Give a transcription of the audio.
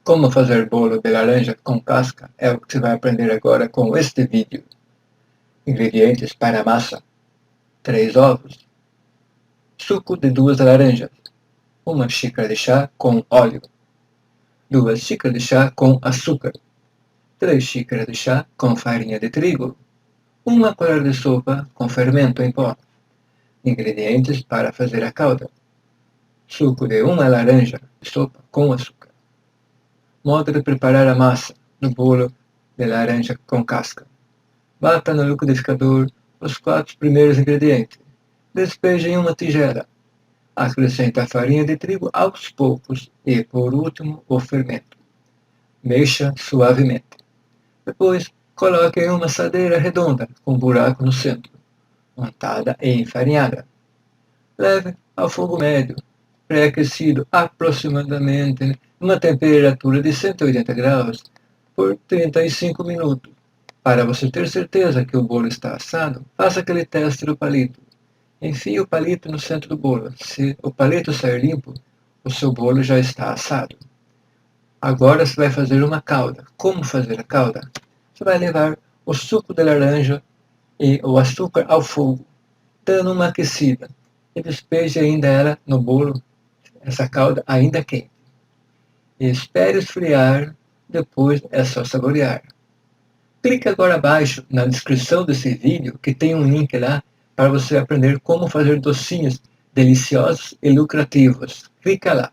Como fazer bolo de laranja com casca é o que você vai aprender agora com este vídeo. Ingredientes para a massa: 3 ovos, suco de 2 laranjas, 1 xícara de chá com óleo, 2 xícaras de chá com açúcar, 3 xícaras de chá com farinha de trigo, 1 colher de sopa com fermento em pó. Ingredientes para fazer a calda: suco de 1 laranja de sopa com açúcar. Modo de preparar a massa no bolo de laranja com casca. Bata no liquidificador os 4 primeiros ingredientes. Despeje em uma tigela. Acrescente a farinha de trigo aos poucos e, por último, o fermento. Mexa suavemente. Depois, coloque em uma assadeira redonda com buraco no centro, untada e enfarinhada. Leve ao fogo médio, pré-aquecido aproximadamente numa temperatura de 180 graus por 35 minutos. Para você ter certeza que o bolo está assado, faça aquele teste do palito. Enfie o palito no centro do bolo. Se o palito sair limpo, o seu bolo já está assado. Agora você vai fazer uma calda. Como fazer a calda? Você vai levar o suco de laranja e o açúcar ao fogo, dando uma aquecida. E despeje ainda ela no bolo, essa calda ainda quente. E espere esfriar, depois é só saborear. Clique agora abaixo na descrição desse vídeo, que tem um link lá para você aprender como fazer docinhos deliciosos e lucrativos. Clica lá.